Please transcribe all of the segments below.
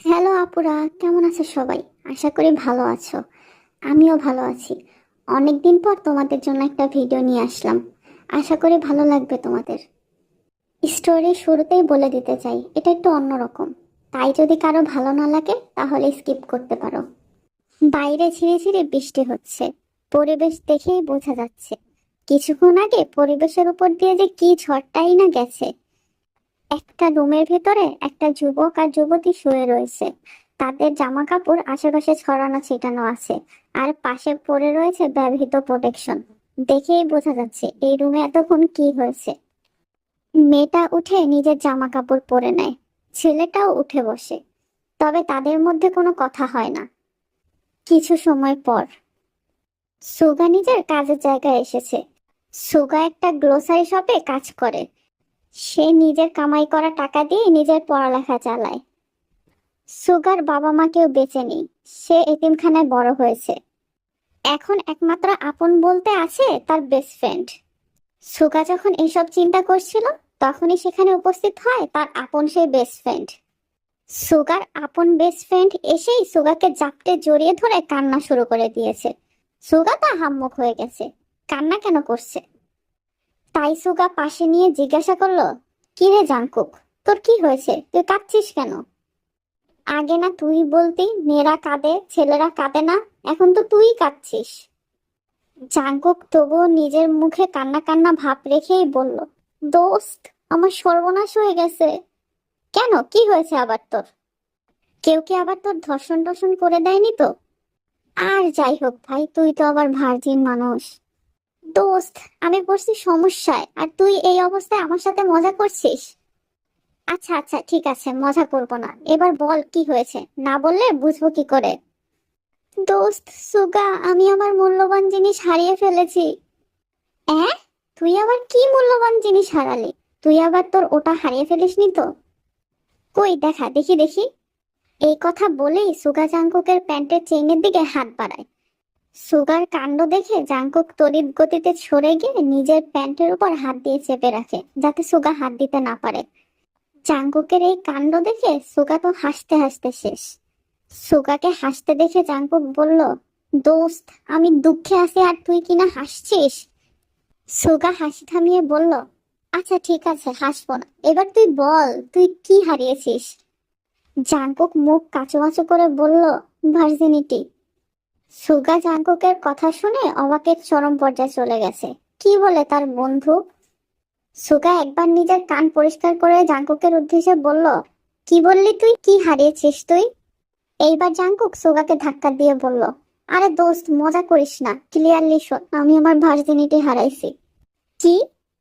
Hello আপুরা, কেমন আছো সবাই? আশা করি ভালো আছো। আমিও ভালো আছি। অনেকদিন পর তোমাদের জন্য একটা ভিডিও নিয়ে আসলাম। আশা করি ভালো লাগবে তোমাদের। স্টোরির শুরুতেই বলে দিতে চাই, এটা একটু অন্যরকম। তাই যদি কারো ভালো না লাগে তাহলে স্কিপ করতে পারো। বাইরে ঝিরে ঝিরে বৃষ্টি হচ্ছে। পরিবেশ দেখেই বোঝা যাচ্ছে কিছুক্ষণ আগে পরিবেশের উপর দিয়ে যে কি ঝড়টাই না গেছে। একটা রুমের ভেতরে একটা যুবক আর যুবতী শুয়ে রয়েছে। তাদের জামা কাপড় আশেপাশে ছড়ানো ছিটানো আছে। আর পাশে পড়ে রয়েছে ব্যবহৃত প্রোটেকশন। দেখেই বোঝা যাচ্ছে এই রুমে এতক্ষণ কি হয়েছে। মেয়েটা উঠে নিজের জামা কাপড় পরে নেয়। ছেলেটাও উঠে বসে। তবে তাদের মধ্যে কোনো কথা হয় না। কিছু সময় পর সুগা নিজের কাজের জায়গায় এসেছে। সুগা একটা গ্লোসারি শপে কাজ করে। সে নিজের কামাই করা টাকা দিয়ে নিজের পড়ালেখা চালায়। সুগার বাবা মা কেউ বেঁচে নেই। সে এতিমখানায় বড় হয়েছে। এখন একমাত্র আপন বলতে আছে তার বেস্ট ফ্রেন্ড। সুগা যখন এইসব চিন্তা করছিল তখনই সেখানে উপস্থিত হয় তার আপন সেই বেস্ট ফ্রেন্ড। সুগার আপন বেস্ট ফ্রেন্ড এসেই সুগাকে জাপটে জড়িয়ে ধরে কান্না শুরু করে দিয়েছে। সুগা তা হাম্মুখ হয়ে গেছে। কান্না কেন করছে? তাই সুগা পাশে নিয়ে জিজ্ঞাসা করলো, কি রে জাংকুক, তোর কি হয়েছে? তুই কাঁদছিস কেন? আগে না তুই বলতি মেয়েরা কাঁদে ছেলেরা কাঁদে না, এখন তো তুই কাঁদছিস। জাঙ্কুক তবুও নিজের মুখে কান্না কান্না ভাব রেখেই বলল, দোস্ত, আমার সর্বনাশ হয়ে গেছে। কেন, কি হয়েছে আবার তোর? কেউ কি আবার তোর ধর্ষণ টর্ষণ করে দেয়নি তো? আর যাই হোক ভাই, তুই তো আবার ভার্জিন মানুষ। দোস্ত, আমি পড়ছি সমস্যায় আর তুই এই অবস্থায় আমার সাথে মজা করছিস। আচ্ছা আচ্ছা ঠিক আছে, মজা করবো না, এবার বল কি হয়েছে, না বললে বুঝবো কি করে। দোস্ত সুগা, আমি আমার মূল্যবান জিনিস হারিয়ে ফেলেছি। অ্যাঁ, তুই আবার কি মূল্যবান জিনিস হারালি? তুই আবার তোর ওটা হারিয়ে ফেলিসনি তো? কই দেখা দেখি দেখি। এই কথা বলেই সুগা জাংকুকের প্যান্টের চেইনের দিকে হাত বাড়ায়। সুগার কাণ্ড দেখে জাংকুক তড়িৎ গতিতে সরে গিয়ে নিজের প্যান্টের উপর হাত দিয়ে চেপে রাখে যাতে সুগা হাত দিতে না পারে। জাংকুকের এই কাণ্ড দেখে সুগা তো হাসতে হাসতে শেষ। সুগাকে হাসতে দেখে জাংকুক বলল, দোস্ত, আমি দুঃখে আছি আর তুই কিনা হাসছিস। সুগা হাসি থামিয়ে বলল, আচ্ছা ঠিক আছে, হাসবো না, এবার তুই বল তুই কি হারিয়েছিস। জাংকুক মুখ কাচুমাচু করে বলল, ভার্জিনিটি। সুগা জাংকুকের কথা শুনে অবাকের চরম পর্যায়ে চলে গেছে। কি বলে তার বন্ধু? সুগা একবার নিজের কান পরিষ্কার করে জাংকুকের উদ্দেশ্যে বলল, কি বললি তুই, কি হারিয়েছিস তুই? এইবার জাংকুক সুগাকে ধাক্কা দিয়ে বলল, আরে দোস্ত, মজা করিস না, ক্লিয়ারলি শোন, আমি আমার ভার্জিনিটি হারাইছি। কি?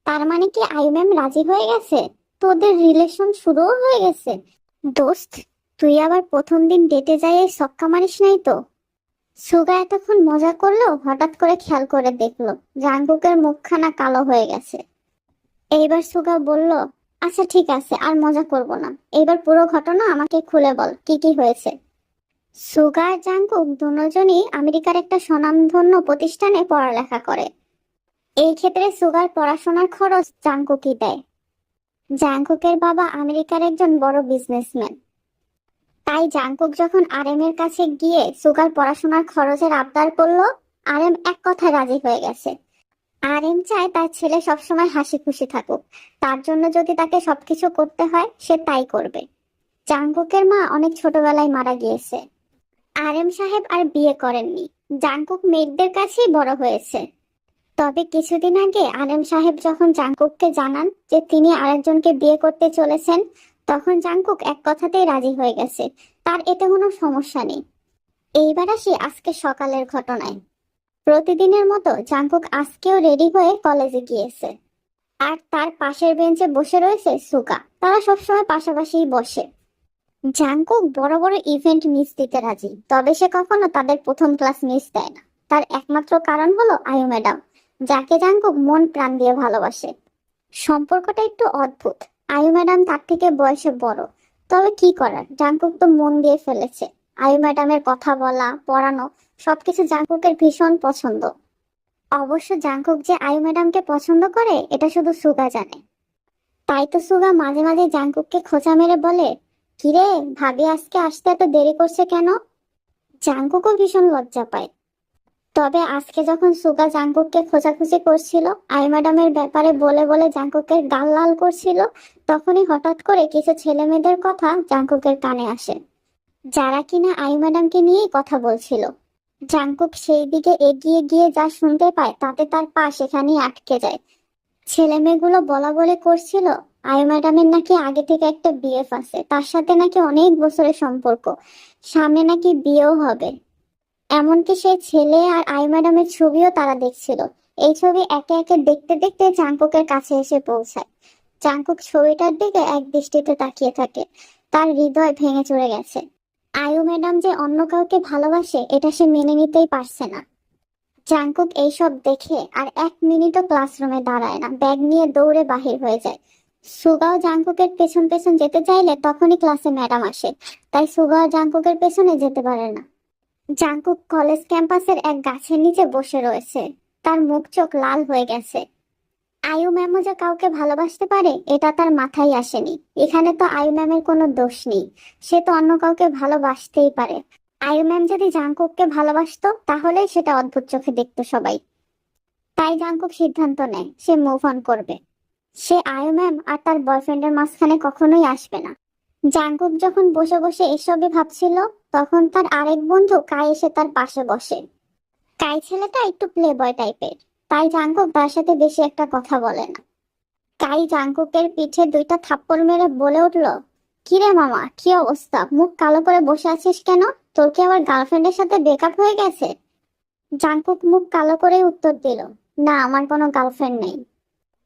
তার মানে কি আই ম্যাম রাজি হয়ে গেছে? তোদের রিলেশন শুরুও হয়ে গেছে? দোস্ত, তুই আবার প্রথম দিন ডেটে যাই সক্কা মারিস নাই তো? সুগা এতক্ষণ মজা করলেও হঠাৎ করে খেয়াল করে দেখলো জাংকুকের মুখখানা কালো হয়ে গেছে। এইবার সুগা বলল, আচ্ছা ঠিক আছে, আর মজা করব না, এবার পুরো ঘটনা আমাকে খুলে বল, কি কি হয়েছে। সুগা আর জাংকুক দুজনই আমেরিকার একটা স্বনামধন্য প্রতিষ্ঠানে পড়ালেখা করে। এই ক্ষেত্রে সুগার পড়াশোনার খরচ জাংকুকই দেয়। জাংকুকের বাবা আমেরিকার একজন বড় বিজনেসম্যান। তাই জাংকুক যখন আরএম এর কাছে গিয়ে সুগার পড়াশোনার খরচের আবদার করলো, আরএম এক কথায় রাজি হয়ে গেছে। আরএম চায় তার ছেলে সবসময় হাসি খুশি থাকুক। তার জন্য যদি তাকে সবকিছু করতে হয় সে তাই করবে। জাংকুকের মা অনেক ছোটবেলায় মারা গিয়েছে। আরএম সাহেব আর বিয়ে করেননি। জাংকুক মেয়েদের কাছেই বড় হয়েছে। তবে কিছুদিন আগে আরএম সাহেব যখন জাংকুককে জানান যে তিনি আরেকজনকে বিয়ে করতে চলেছেন, তখন জাংকুক এক কথাতেই রাজি হয়ে গেছে। তার এতে কোনো সমস্যা নেই। এইবার আসি আজকে সকালের ঘটনায়। প্রতিদিনের মতো জাংকুক আজকেও রেডি হয়ে কলেজে গিয়েছে। আর তার পাশের বেঞ্চে বসে রয়েছে সুগা। তারা সবসময় পাশাপাশি বসে। জাংকুক বড় বড় ইভেন্ট মিস দিতে রাজি, তবে সে কখনো তাদের প্রথম ক্লাস মিস দেয় না। তার একমাত্র কারণ হলো আয়ু ম্যাডাম, যাকে জাংকুক মন প্রাণ দিয়ে ভালোবাসে। সম্পর্কটা একটু অদ্ভুত। আয়ু ম্যাডাম তার থেকে বয়সে বড়, তবে কি করার, জাংকুক তো মন দিয়ে ফেলেছে। আয়ু ম্যাডামের কথা বলা, পড়ানো সবকিছু জাংকুকের ভীষণ পছন্দ। অবশ্য জাংকুক যে আয়ু ম্যাডামকে পছন্দ করে এটা শুধু সুগা জানে। তাই তো সুগা মাঝে মাঝে জাংকুককে খোঁচা মেরে বলে, কিরে, ভাবি আজকে আসতে এত দেরি করছে কেন? জাঙ্কুকও ভীষণ লজ্জা পায়। তবে আজকে যখন সুগা জাঙ্কুককে খোঁজাখুঁজি করছিল, আই ম্যাডামের ব্যাপারে বলে বলে জাঙ্কুকের গাল লাল করছিল, তখনই হঠাৎ করে কিছু ছেলে মেয়েদের কথা জাঙ্কুকের কানে আসে, যারা কিনা আই ম্যাডামকে নিয়েই কথা বলছিল। জাঙ্কুক সেই দিকে এগিয়ে গিয়ে যা শুনতে পায় তাতে তার পা সেখানেই আটকে যায়। ছেলে মেয়েগুলো বলা বলে করছিল আই ম্যাডামের নাকি আগে থেকে একটা বিএফ আছে, তার সাথে নাকি অনেক বছরের সম্পর্ক, সামনে নাকি বিয়েও হবে। এমনকি সেই ছেলে আর আই ম্যাডামের ছবিও তারা দেখছিল। এই ছবি একে একে দেখতে দেখতে জাঙ্কুকের কাছে এসে পৌঁছায়। জাঙ্কুক ছবিটার দিকে এক দৃষ্টিতে তাকিয়ে থাকে। তার হৃদয় ভেঙে চড়ে গেছে। আয়ু ম্যাডাম যে অন্য কাউকে ভালোবাসে এটা সে মেনে নিতেই পারছে না। জাঙ্কুক এইসব দেখে আর এক মিনিটও ক্লাসরুমে দাঁড়ায় না, ব্যাগ নিয়ে দৌড়ে বাহির হয়ে যায়। সুগাও জাঙ্কুকের পেছন পেছন যেতে চাইলে তখনই ক্লাসে ম্যাডাম আসে, তাই সুগা জাঙ্কুকের পেছনে যেতে পারে না। জাঙ্কুক কলেজ ক্যাম্পাসের এক গাছের নিচে বসে রয়েছে। তার মুখ চোখ লাল হয়ে গেছে। আয়ু ম্যামও যে কাউকে ভালোবাসতে পারে এটা তার মাথায় আসেনি। এখানে তো আয়ু ম্যামের কোনো দোষ নেই, সে তো অন্য কাউকে ভালোবাসতেই পারে। আয়ু ম্যাম যদি জাঙ্কুককে ভালোবাসতো তাহলে সেটা অদ্ভুত চোখে দেখতো সবাই। তাই জাঙ্কুক সিদ্ধান্ত নেয় সে মুভ অন করবে। সে আয়ু ম্যাম আর তার বয়ফ্রেন্ডের মাঝখানে কখনোই আসবে না। জাঙ্কুক যখন বসে বসে এসবই ভাবছিল, তখন তার আরেক বন্ধু কাই এসে তার পাশে বসে। কাই ছেলেটা একটু প্লে বয় টাইপের, তাই জাঙ্কুক তার সাথে বেশি একটা কথা বলে না। কাই জাঙ্কুকের পিঠে দুইটা থাপ্পড় মেরে বলে উঠল, কিরে মামা, কি অবস্থা? মুখ কালো করে বসে আছিস কেন? তোর কি আবার গার্লফ্রেন্ডের সাথে ব্রেকআপ হয়ে গেছে? জাঙ্কুক মুখ কালো করে উত্তর দিল, না, আমার কোনো গার্লফ্রেন্ড নেই।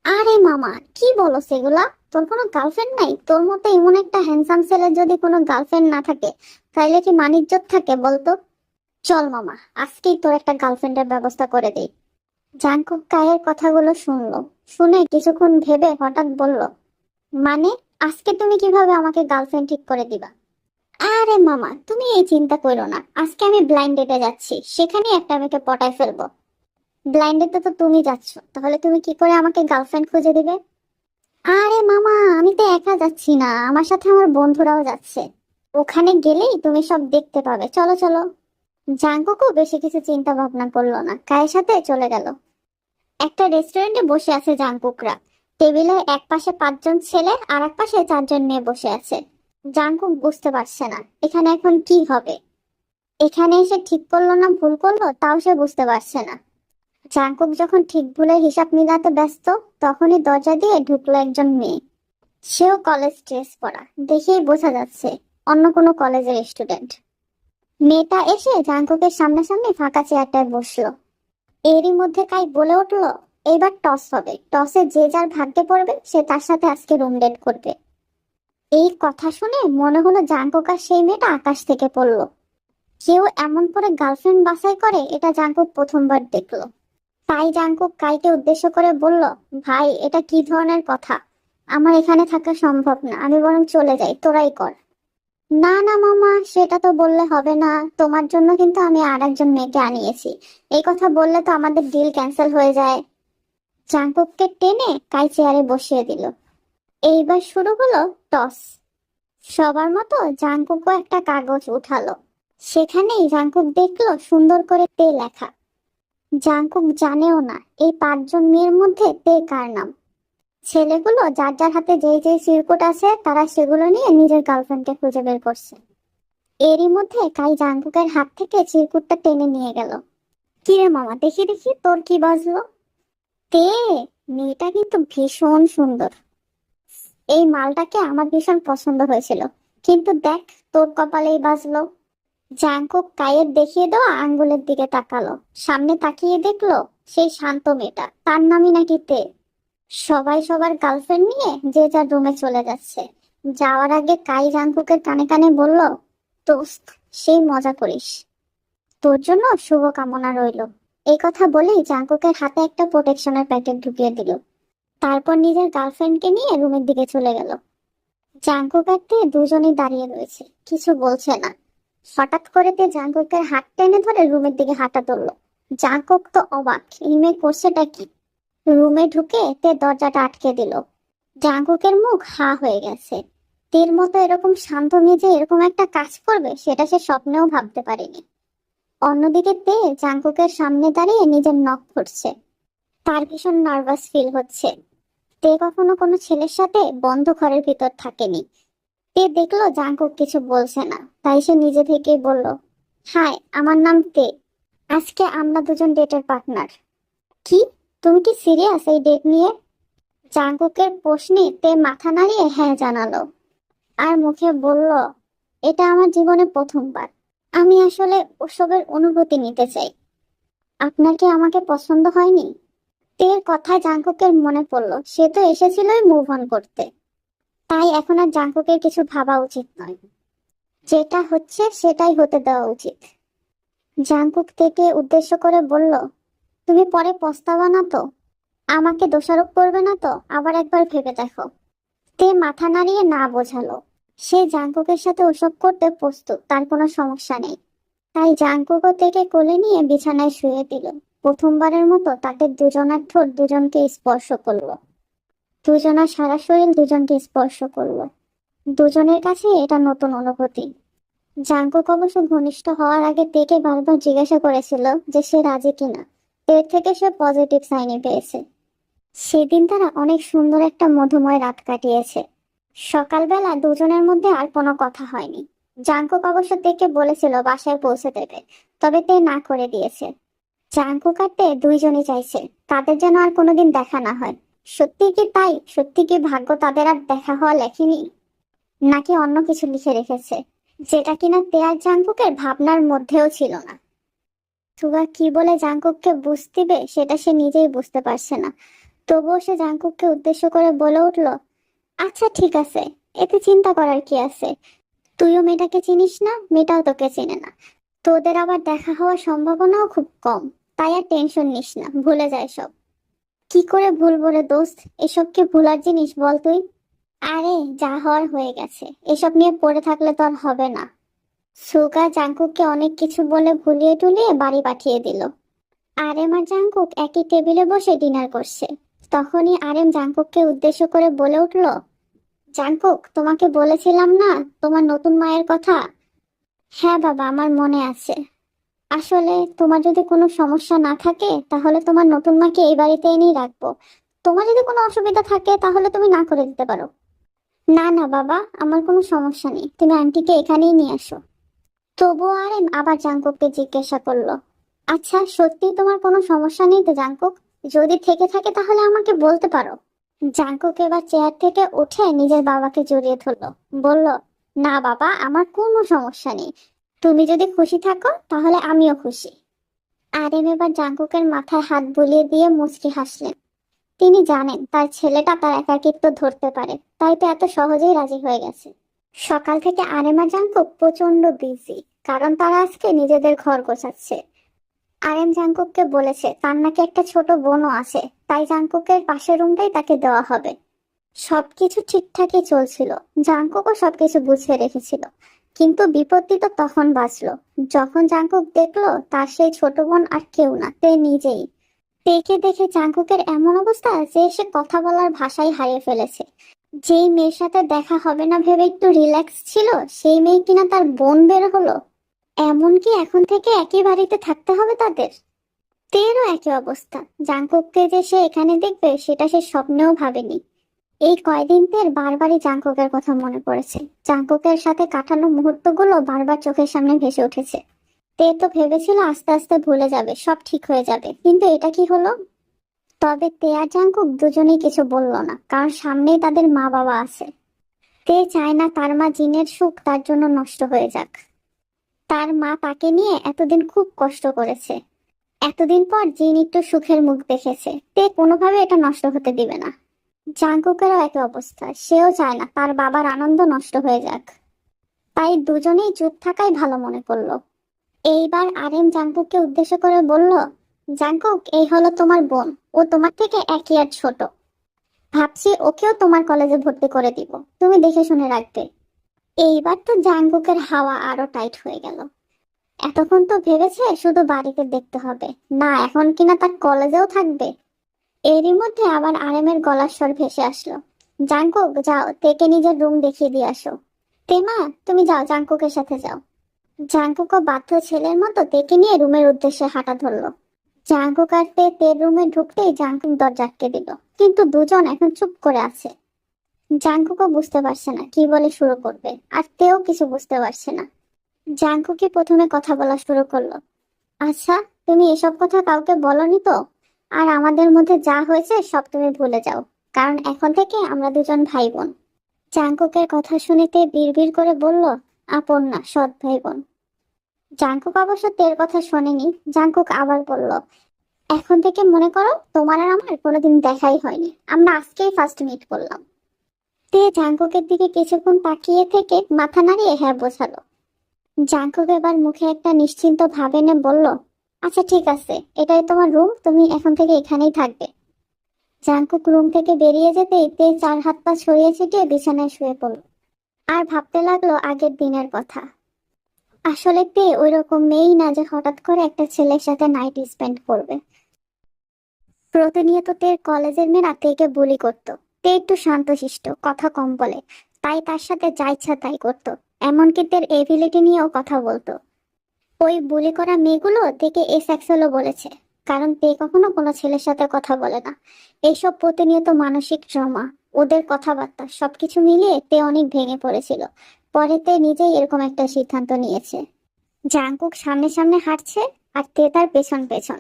আরে মামা, কি বলো সেগুলা? তোর কোনো গার্লফ্রেন্ড নাই? তোর মতো এমন একটা হ্যান্ডসাম ছেলের যদি কোনো গার্লফ্রেন্ড না থাকে তাইলে কি মানিজ্জত থাকে বলতো? চল মামা, আজকেই তোর একটা গার্লফ্রেন্ডের ব্যবস্থা করে দেই। জাঙ্কুক কায়ের কথাগুলো শুনলো, শুনে কিছুক্ষণ ভেবে হঠাৎ বলল, মানে আজকে তুমি কিভাবে আমাকে গার্লফ্রেন্ড ঠিক করে দিবা? আরে মামা, তুমি এই চিন্তা করো না, আজকে আমি ব্লাইন্ড ডেটে যাচ্ছি, সেখানে একটা মেয়েকে পটায় ফেলবো। ব্লাইন্ড ডেটে তো তুমি যাচ্ছ, তাহলে তুমি কি করে আমাকে গার্লফ্রেন্ড খুঁজে দিবে? আরে মামা, আমি তো একা যাচ্ছি না, আমার সাথে আমার বন্ধুরাও যাচ্ছে। ওখানে গেলেই তুমি সব দেখতে পাবে, চলো চলো। জাঙ্কুকও বেশি কিছু চিন্তা ভাবনা করলো না, কায়ের সাথে চলে গেল। একটা রেস্টুরেন্টে বসে আছে জাঙ্কুকরা। টেবিলে এক পাশে 5জন ছেলে আর এক পাশে 4জন মেয়ে বসে আছে। জাঙ্কুক বুঝতে পারছে না এখানে এখন কি হবে। এখানে এসে ঠিক করলো না ভুল করলো তাও সে বুঝতে পারছে না। জাঙ্কুক যখন ঠিক ভুলের হিসাব মিলাতে ব্যস্ত, তখনই দরজা দিয়ে ঢুকলো একজন মেয়ে। সেও কলেজ ড্রেস পরা, দেখেই বোঝা যাচ্ছে অন্য কোনো কলেজের স্টুডেন্ট। মেয়েটা এসে জাঙ্কুকের সামনাসামনি ফাঁকা চেয়ারটায় বসলো। এরই মধ্যে কাই বলে উঠলো, এইবার টস হবে, টসে যে যার ভাগ্যে পড়বে সে তার সাথে আজকে রুম ডেট করবে। এই কথা শুনে মনে হলো জাঙ্কুক আর সেই মেয়েটা আকাশ থেকে পড়লো। কেউ এমন করে গার্লফ্রেন্ড বাছাই করে এটা জাঙ্কুক প্রথমবার দেখলো। তাই জাঙ্কুক কাইকে উদ্দেশ্য করে বলল, ভাই এটা কি ধরনের কথা? আমার এখানে থাকা সম্ভব না, আমি বরং চলে যাই, তোরাই কর। না না মামা, সেটা তো বললে হবে না, তোমার জন্য কিন্তু আমি আর একজন মেয়েকে আনিয়েছি, এই কথা বললে তো আমাদের ডিল ক্যান্সেল হয়ে যায়। জাঙ্কুককে টেনে কাই চেয়ারে বসিয়ে দিল। এইবার শুরু হলো টস। সবার মতো জাঙ্কুকও একটা কাগজ উঠালো। সেখানেই জাঙ্কুক দেখলো সুন্দর করে তে লেখা। জাঙ্কুক জানেও না এই 5জন মেয়ের মধ্যে তে কার নাম। ছেলেগুলো যার যার হাতে যেই যেই চিরকুট আছে তারা সেগুলো নিয়ে নিজের গার্লফ্রেন্ডকে খুঁজে বের করছে। এরই মধ্যে কাই জাঙ্কুকের হাত থেকে চিরকুটটা টেনে নিয়ে গেল। কি রে মামা, দেখি দেখি তোর কি বাজলো। তে, মেয়েটা কিন্তু ভীষণ সুন্দর। এই মালটাকে আমার ভীষণ পছন্দ হয়েছিল, কিন্তু দেখ তোর কপালেই বাজলো। জাঙ্কুক কায়ের দেখিয়ে দেওয়া আঙ্গুলের দিকে তাকালো। সামনে তাকিয়ে দেখলো সেই শান্ত মেয়েটা, তার নামই নাকি তে। সবাই সবার গার্লফ্রেন্ড নিয়ে যে যার রুমে চলে যাচ্ছে। যাওয়ার আগে কাই জাঙ্কুকের কানে কানে বলল, দোস্ত, সেই মজা করিস, তোর জন্য শুভ কামনা রইল। এই কথা বলেই জাঙ্কুকের হাতে একটা প্রোটেকশনের প্যাকেট ঢুকিয়ে দিল। তারপর নিজের গার্লফ্রেন্ডকে নিয়ে রুমের দিকে চলে গেল। জাঙ্কুক আর তে দুজনেই দাঁড়িয়ে রয়েছে, কিছু বলছে না। হঠাৎ করে তে জাঙ্কুকের হাত টেনে ধরে রুমের দিকে হাঁটা তুললো। জাঙ্কুক তো অবাক, এই মেয়ে করছেটা কি। রুমে ঢুকে তে দরজাটা আটকে দিল। জাঙ্কুকের মুখ হা হয়ে গেছে। তের মতো এরকম শান্ত মেয়ে যে এরকম একটা কাজ করবে সেটা সে স্বপ্নেও ভাবতে পারেনি। অন্যদিকে তে জাঙ্কুকের সামনে দাঁড়িয়ে নিজের নখ করছে। তার ভীষণ নার্ভাস ফিল হচ্ছে। তে কখনো কোনো ছেলের সাথে বন্ধ ঘরের ভিতর থাকেনি। তে দেখলো জাঙ্কুক কিছু বলছে না, তাই সে নিজে থেকেই বলল, হাই, আমার নাম তে। আজকে আমরা দুজন ডেটের পার্টনার। কি? তুমি কি সিরিয়াস এই ডেট নিয়ে? জাঙ্কুকের প্রশ্নে তে মাথা নাড়িয়ে হ্যাঁ জানালো, আর মুখে বলল, এটা আমার জীবনে প্রথমবার। আমি আসলে ওসবের অনুভূতি নিতে চাই। আপনার কি আমাকে পছন্দ হয়নি? তের কথা জাঙ্কুকের মনে পড়লো, সে তো এসেছিলই মুভ অন করতে। তাই এখন আর জাঙ্কুকের কিছু ভাবা উচিত নয়। যেটা হচ্ছে সেটাই হতে দেওয়া উচিত। জাঙ্কুক তেকে উদ্দেশ্য করে বলল, তুমি পরে পস্তাবা না তো? আমাকে দোষারোপ করবে না তো? আবার একবার ভেবে দেখো। তে মাথা নাড়িয়ে না বোঝালো। সে জাঙ্কুকের সাথে ওসব করতে প্রস্তুত, তার কোনো সমস্যা নেই। তাই জাঙ্কুকও তেকে কোলে নিয়ে বিছানায় শুয়ে দিল। প্রথমবারের মতো তাদের দুজনার ঠোঁট দুজনকে স্পর্শ করলো। দুজনার সারা শরীর দুজনকে স্পর্শ করলো। দুজনের কাছে এটা নতুন অনুভূতি। জাঙ্কুক অবশ্য ঘনিষ্ঠ হওয়ার আগে তেকে বারবার জিজ্ঞাসা করেছিল যে সে রাজি কিনা। এর থেকে সে পজিটিভ সাইনই পেয়েছে। সেদিন তারা অনেক সুন্দর একটা মধুময় রাত কাটিয়েছে। সকালবেলা দুজনের মধ্যে আর কোনো কথা হয়নি। জাঙ্কুক অবশ্য তেকে বলেছিল বাসায় পৌঁছে দেবে, তবে তে না করে দিয়েছে। জাঙ্কুক আর তে দুইজনই চাইছে তাদের যেন আর কোনোদিন দেখা না হয়। সত্যি কি তাই? সত্যি কি ভাগ্য তাদের আর দেখা হওয়া লেখেনি, নাকি অন্য কিছু লিখে রেখেছে, যেটা কিনা তে আর জাঙ্কুকের ভাবনার মধ্যেও ছিল না? সুগা কি বলে জাঙ্কুককে বুঝতে দিবে সেটা সে নিজেই বুঝতে পারছে না। তবুও সে জাঙ্কুককে উদ্দেশ্য করে বলে উঠল, আচ্ছা ঠিক আছে, এতে চিন্তা করার কি আছে? তুইও মেয়েটাকে চিনিস না, মেয়েটাও তোকে চেনে না। তোদের আবার দেখা হওয়ার সম্ভাবনাও খুব কম। তাই আর টেনশন নিস না, ভুলে যায় সব। কি করে ভুলবো রে দোস্ত? এসব কি ভুলার জিনিস বল তুই? আরে যা হওয়ার হয়ে গেছে, এসব নিয়ে পড়ে থাকলে তো আর হবে না। সুগা জাঙ্কুককে অনেক কিছু বলে ভুলিয়ে টুলিয়ে বাড়ি পাঠিয়ে দিল। আরেম আর জাঙ্কুক একই টেবিলে বসে ডিনার করছে। তখনই আরেম জাঙ্কুককে উদ্দেশ্য করে বলে উঠল, জাঙ্কুক, তোমাকে বলেছিলাম না তোমার নতুন মায়ের কথা? হ্যাঁ বাবা, আমার মনে আছে। আসলে তোমার যদি কোনো সমস্যা না থাকে তাহলে তোমার নতুন মাকে এই বাড়িতে এনেই রাখবো। তোমার যদি কোনো অসুবিধা থাকে তাহলে তুমি না করে দিতে পারো। না না বাবা, আমার কোনো সমস্যা নেই, তুমি আন্টিকে এখানেই নিয়ে আসো। তবুও আরেম আবার জাঙ্কুককে জিজ্ঞাসা করলো, আচ্ছা সত্যি তোমার কোনো সমস্যা নেই তো জাঙ্কুক? যদি থেকে থাকে তাহলে আমাকে বলতে পারো। জাঙ্কুক এবার চেয়ার থেকে উঠে নিজের বাবাকে জড়িয়ে ধরলো, বলল, না বাবা, আমার কোনো সমস্যা নেই। তুমি যদি খুশি থাকো তাহলে আমিও খুশি। আরেম এবার জাঙ্কুকের মাথায় হাত বুলিয়ে দিয়ে মুচকি হাসলেন। তিনি জানেন তার ছেলেটা তার একাকিত্ব ধরতে পারে, তাই তো এত সহজেই রাজি হয়ে গেছে। সকাল থেকে আরেম আর জাঙ্কুক প্রচন্ড বিজি, কারণ তারা আজকে নিজেদের ঘর গোছাচ্ছে। আরেম জাঙ্কুককে বলেছে তার নাকি একটা ছোট বোনও আছে, তাই জাঙ্কুকের পাশের রুমটাই তাকে দেওয়া হবে। সবকিছু ঠিকঠাকই চলছিল, জাঙ্কুকও সবকিছু বুঝিয়ে রেখেছিল। কিন্তু বিপত্তি তো তখন বাঁচলো যখন জাঙ্কুক দেখলো তার সেই ছোট বোন আর কেউ না, তে নিজেই। তেকে দেখে জাঙ্কুকের এমন অবস্থা যে সে কথা বলার ভাষাই হারিয়ে ফেলেছে। যেই মেয়ের সাথে দেখা হবে না ভেবে একটু রিল্যাক্স ছিল, সেই মেয়ে কিনা তার বোন বের হলো। এমনকি এখন থেকে একই বাড়িতে থাকতে হবে তাদের। তেরও একই অবস্থা। জাঙ্কুককে যে সে এখানে দেখবে সেটা সে স্বপ্নেও ভাবেনি। এই কয়দিন তের বারবারই জাঙ্কুকের কথা মনে পড়েছে। জাঙ্কুকের সাথে কাটানো মুহূর্তগুলো বারবার চোখের সামনে ভেসে উঠেছে। তে তো ভেবেছিল আস্তে আস্তে ভুলে যাবে, সব ঠিক হয়ে যাবে, কিন্তু এটা কি হলো? তবে তে আর জাঙ্কুক দুজনেই কিছু বলল না, কারণ সামনেই তাদের মা বাবা আছে। তে চায় না তার মা জিনের সুখ তার জন্য নষ্ট হয়ে যাক। তার মা তাকে নিয়ে এতদিন খুব কষ্ট করেছে। এতদিন পর জিন একটু সুখের মুখ দেখেছে, তে কোনোভাবে এটা নষ্ট হতে দিবে না। জাঙ্কুকেরও একই অবস্থা, সেও চায় না তার বাবার আনন্দ নষ্ট হয়ে যাক। তাই দুজনেই চুপ থাকাই ভালো মনে করলো। এইবার আরেম জাঙ্কুককে উদ্দেশ্য করে বলল, জাঙ্কুক, এই হলো তোমার বোন। ও তোমার থেকে 1 ইয়ার ছোট। ভাবছি ওকেও তোমার কলেজে ভর্তি করে দিব, তুমি দেখে শুনে রাখবে। এইবার তো জাঙ্কুকের হাওয়া আরো টাইট হয়ে গেল। এতক্ষণ তো ভেবেছে শুধু বাড়িতে দেখতে হবে, না এখন কিনা তার কলেজেও থাকবে। এরই মধ্যে আবার আরেমের গলার স্বর ভেসে আসলো, জাঙ্কুক যাও, তেকে নিজের রুম দেখিয়ে দিয়ে আসো। তেমা, তুমি যাও, জাঙ্কুকের সাথে যাও। জাঙ্কুকও বাধ্য ছেলের মতো তেকে নিয়ে রুমের উদ্দেশ্যে হাঁটা ধরলো। জাঙ্কুক আর তের রুমে ঢুকতেই জাঙ্কুক দরজা আটকে দিল, কিন্তু দুজন এখন চুপ করে আছে। জাঙ্কুকও বুঝতে পারছে না কি বলে শুরু করবে, আর তেও কিছু বুঝতে পারছে না। জাঙ্কুকই প্রথমে কথা বলা শুরু করলো। আচ্ছা, তুমি এসব কথা কাউকে বলনি তো? আর আমাদের মধ্যে যা হয়েছে সব তুমি ভুলে যাও, কারণ এখন থেকে আমরা দুজন ভাই বোন। জাঙ্কুকের কথা শুনিতে বিড়বিড় করে বলল, আপন না, সৎ ভাই বোন। জাঙ্কুক অবশ্য তের কথা শোনেনি। জাঙ্কুক আবার বলল, এখন থেকে মনে করো তোমার আর আমার কোনোদিন দেখাই হয়নি, আমরা আজকেই ফার্স্ট মিট করলাম। তে জাঙ্কুকের দিকে কিছুক্ষণ তাকিয়ে থেকে মাথা নাড়িয়ে হ্যাঁ বোঝালো। জাঙ্কুক এবার মুখে একটা নিশ্চিন্ত ভাব এনে বলল, আচ্ছা ঠিক আছে, এটাই তোমার রুম, তুমি এখন থেকে এখানেই থাকবে। জাঙ্কুক রুম থেকে বেরিয়ে যেতেই তে চার হাত পা ছড়িয়ে ছিটিয়ে বিছানায় শুয়ে পড়ল আর ভাবতে লাগলো আগের দিনের কথা। আসলে তে ওই রকম মেয়েই না যে হঠাৎ করে একটা ছেলের সাথে নাইট স্পেন্ড করবে। প্রতিনিয়ত তের কলেজের মেয়েরা তেকে বুলি করতো। তে একটু শান্তশিষ্ট, কথা কম বলে, তাই তার সাথে যা ইচ্ছা তাই করতো। এমনকি তের এবিলিটি নিয়েও কথা বলতো। ওই বুলি করা মেয়েগুলো তেকে এসেক্সুয়ালও বলেছে, কারণ তে কখনো কোনো ছেলের সাথে কথা বলে না। এইসব প্রতিনিয়ত মানসিক ট্রমা, ওদের কথাবার্তা সবকিছু মিলিয়ে তে অনেক ভেঙে পড়েছিল। পরে তে নিজেই এরকম একটা সিদ্ধান্ত নিয়েছে। জাঙ্কুক সামনে সামনে হাঁটছে আর তে তার পেছন পেছন।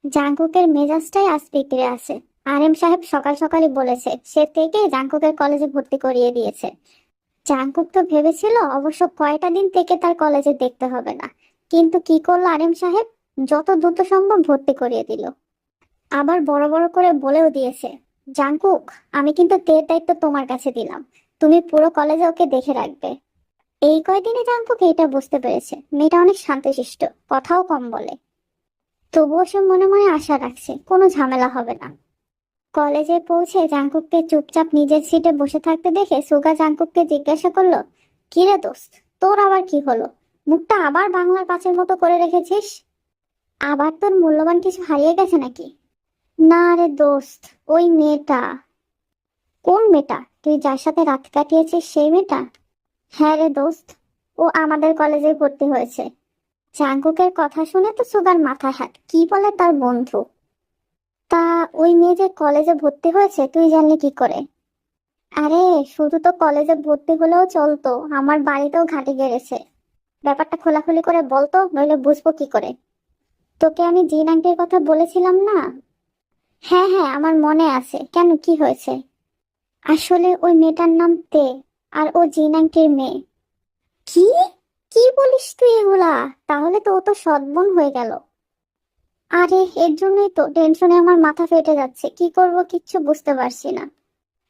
জাঙ্কুকের মেজাজটাই আজ বিগড়ে আছে। আরএম সাহেব সকাল সকালই বলেছে সে থেকে জাঙ্কুকের কলেজে ভর্তি করিয়ে দিয়েছে। জাঙ্কুক তো ভেবেছিল অবশ্য কয়টা দিন থেকে তার কলেজে দেখতে হবে না, কিন্তু কি করলো আরএম সাহেব, যত দ্রুত সম্ভব ভর্তি করিয়ে দিল। আবার বড় বড় করে বলেও দিয়েছে, জাঙ্কুক, আমি কিন্তু তের দায়িত্ব তোমার কাছে দিলাম, তুমি পুরো কলেজে ওকে দেখে রাখবে। এই কয়দিনে জাঙ্কুক এটা বুঝতে পেরেছে মেয়েটা অনেক শান্তশিষ্ট, কথাও কম বলে। তবুও সে মনে মনে আশা রাখছে কোনো ঝামেলা হবে না। কলেজে পৌঁছে জাঙ্কুককে চুপচাপ নিজের সিটে বসে থাকতে দেখে সুগা জাঙ্কুককে জিজ্ঞাসা করলো, কি রে দোস্ত, তোর আবার কি হলো? মুখটা আবার বাংলার কাছের মতো করে রেখেছিস? আবার তোর মূল্যবান কিছু হারিয়ে গেছে নাকি? না রে দোস্ত, ওই মেয়েটা। কোন মেয়েটা? তুই যার সাথে রাত কাটিয়েছিস সেই মেয়েটা? হ্যাঁ রে দোস্ত, ও আমাদের কলেজে ভর্তি হয়েছে। জাঙ্কুকের কথা শুনে তো সুগার মাথা হাত, কি বলে তার বন্ধু? তা ওই মেয়ে যে কলেজে ভর্তি হয়েছে তুই জানলি কি করে? আরে শুধু তো কলেজে ভর্তি হলেও চলতো, আমার বাড়িতেও ঘাঁটি গেড়েছে। ব্যাপারটা খোলাখুলি করে বলতো, নইলে বুঝবো কি করে। তোকে আমি জিন আন্টির কথা বলেছিলাম না? হ্যাঁ হ্যাঁ, আমার মনে আছে, কেন, কি হয়েছে? আসলে ওই মেয়েটার নাম তে, আর ও জিন আন্টির মেয়ে। কি কি বলিস তুই এগুলা? তাহলে তো ও তো সৎবোন হয়ে গেল। আরে এর জন্যই তো টেনশনে আমার মাথা ফেটে যাচ্ছে, কি করব কিচ্ছু বুঝতে পারছি না।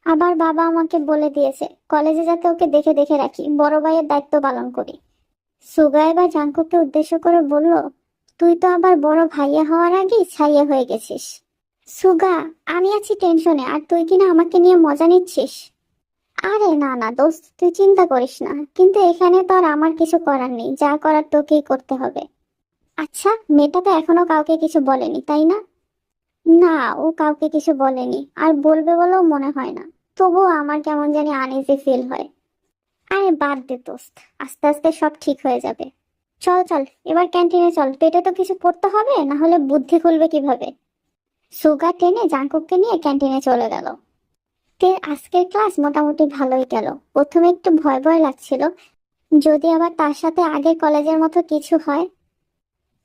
আবার বাবা আমাকে বলে দিয়েছে কলেজে যাতে ওকে দেখে দেখে রাখি, বড় ভাইয়ের দায়িত্ব পালন করি। সুগা এবার জাঙ্কুককে উদ্দেশ্য করে বলল, তুই তো আবার বড় ভাইয়া হওয়ার আগেই ছাইয়া হয়ে গেছিস। সুগা, আমি আছি টেনশনে আর তুই কিনা আমাকে নিয়ে মজা নিচ্ছিস। আরে না না দোস্ত, তুই চিন্তা করিস না, কিন্তু এখানে তো আর আমার কিছু করার নেই, যা করার তোকেই করতে হবে। আচ্ছা, মেয়েটা তো এখনো কাউকে কিছু বলেনি তাই না? না, ও কাউকে কিছু বলেনি, আর বলবে বলেও মনে হয় না। তবুও আমার কেমন জানি আনইজি ফিল হয়। আরে বাদ দে দোস্ত, আস্তে আস্তে সব ঠিক হয়ে যাবে। চল চল, এবার ক্যান্টিনে চল, পেটে তো কিছু পড়তে হবে, না হলে বুদ্ধি খুলবে কিভাবে। সুগা টেনে জাঙ্কুককে নিয়ে ক্যান্টিনে চলে গেল। তের আজকের ক্লাস মোটামুটি ভালোই গেল। প্রথমে একটু ভয় ভয় লাগছিল, যদি আবার তার সাথে আগে কলেজের মতো কিছু হয়।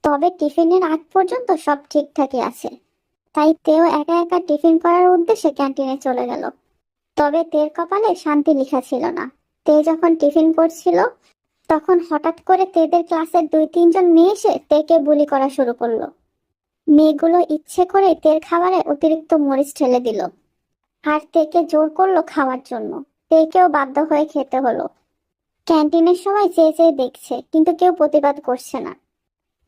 তবে টিফিনের আগ পর্যন্ত সব ঠিকঠাকই আছে। তাই তেও একা একা টিফিন করার উদ্দেশ্যে ক্যান্টিনে চলে গেল। তবে তের কপালে শান্তি লেখা ছিল না। তে যখন টিফিন করছিল তখন হঠাৎ করে তেদের ক্লাসের 2-3 জন মেয়ে এসে তেকে বুলি করা শুরু করলো। মেয়েগুলো ইচ্ছে করে তের খাবারে অতিরিক্ত মরিচ ঢেলে দিল আর তেকে জোর করলো খাওয়ার জন্য। তেকেও বাধ্য হয়ে খেতে হলো। ক্যান্টিনের সবাই চেয়ে চেয়ে দেখছে, কিন্তু কেউ প্রতিবাদ করছে না,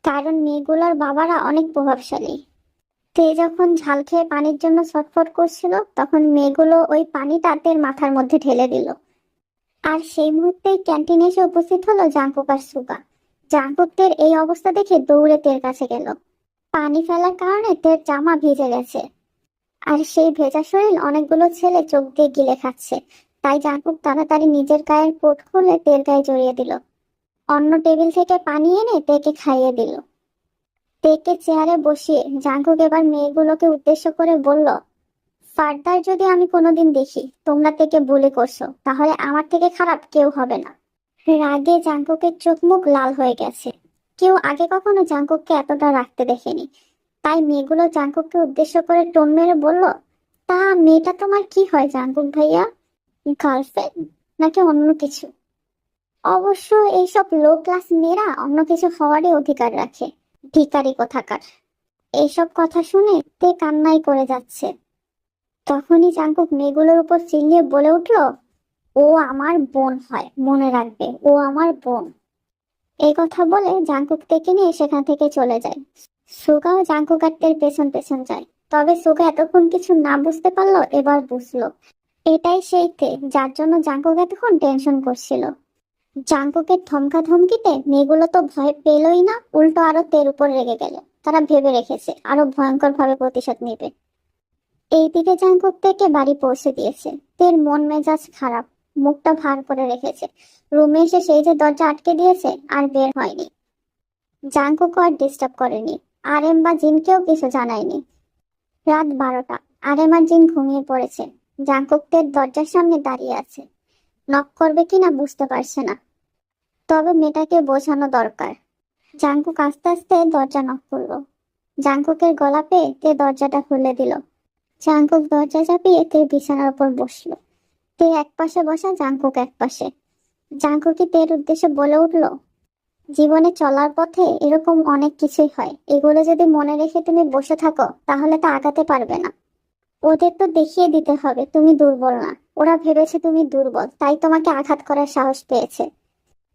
কারণ মেয়েগুলোর বাবারা অনেক প্রভাবশালী। তে যখন ঝাল খেয়ে পানির জন্য ছটফট করছিল তখন মেয়েগুলো ওই পানিটা তের মাথার মধ্যে ঢেলে দিল। আর সেই মুহূর্তেই ক্যান্টিনে এসে উপস্থিত হলো জাঙ্কুক আর সুগা। জাঙ্কুক তের এই অবস্থা দেখে দৌড়ে তের কাছে গেল। পানি ফেলার কারণে তের জামা ভিজে গেছে। আর সেই ভেজা শরীর অনেকগুলো ছেলে চোখ দিয়ে গিলে খাচ্ছে। তাই জাঙ্কুক তাড়াতাড়ি নিজের গায়ের কোট খুলে তের গায়ে জড়িয়ে দিল। অন্য টেবিল থেকে পানি এনে তেকে খাইয়ে দিল। তেকে চেয়ারে বসিয়ে জাঙ্কুক এবার মেয়েগুলোকে উদ্দেশ্য করে বলল, ফার্দার যদি আমি কোনোদিন দেখি তোমরা তেকে বুলি করছো, তাহলে আমার থেকে খারাপ কেউ হবে না। রাগে জাঙ্কুকের চোখ মুখ লাল হয়ে গেছে। কেউ আগে কখনো জাঙ্কুককে এতটা রাখতে দেখেনি। তাই মেয়েগুলো জাঙ্কুককে উদ্দেশ্য করে টোন মেরে বলল, তা মেয়েটা তোমার কি হয় জাঙ্কুক ভাইয়া? গার্লফ্রেন্ড নাকি অন্য কিছু? অবশ্য এইসব লো ক্লাস মেয়েরা অন্য কিছু হওয়ারই অধিকার রাখে। ভিখারি কোথাকার। এইসব কথা শুনে তে কান্নাই করে যাচ্ছে। তখনই জাঙ্কুক মেয়েগুলোর উপর চিল্লিয়ে বলে উঠল, ও আমার বোন হয়, মনে রাখবে, ও আমার বোন। এই কথা বলে জাঙ্কুক তেকে নিয়ে সেখান থেকে চলে যায়। সুগাও জাঙ্কুক আর তের পেছন পেছন যায়। তবে সুগা এতক্ষণ কিছু না বুঝতে পারলো, এবার বুঝলো। এটাই সেই তে যার জন্য জাঙ্কুক এতক্ষণ টেনশন করছিল। জাঙ্কুকের ধমকা ধমকিতে মেয়েগুলো তো ভয় পেলই না, উল্টো আরো তের উপর রেগে গেল। তারা ভেবে রেখেছে আরো ভয়ঙ্কর ভাবে প্রতিশোধ নেবে। এইদিকে জাঙ্কুক থেকে বাড়ি পৌঁছে দিয়েছে। তের মন মেজাজ খারাপ, মুখটা ভার করে রেখেছে। রুমে এসে সেই যে দরজা আটকে দিয়েছে আর বের হয়নি। জাঙ্কুক আর ডিস্টার্ব করেনি, আরএম বা জিনকেও কিছু জানায়নি। রাত 12টা, আরএম আর জিন ঘুমিয়ে পড়েছে। জাঙ্কুক তের দরজার সামনে দাঁড়িয়ে আছে। নক করবে কিনা বুঝতে পারছে না, তবে মেয়েটাকে বোঝানো দরকার। জাঙ্কুক আস্তে আস্তে দরজা নক করলো। জাঙ্কুকের গলা পেয়ে তে দরজাটা খুলে দিল। জাঙ্কুক দরজা চাপিয়ে তে বিছানার উপর বসলো। তে এক পাশে বসা, জাঙ্কুক এক পাশে। জাঙ্কুকি তের উদ্দেশ্যে বলে উঠল, জীবনে চলার পথে এরকম অনেক কিছুই হয়, এগুলো যদি মনে রেখে তুমি বসে থাকো তাহলে তা আগাতে পারবে না। ওদের তো দেখিয়ে দিতে হবে তুমি দুর্বল না। ওরা ভেবেছে তুমি দুর্বল, তাই তোমাকে আঘাত করার সাহস পেয়েছে।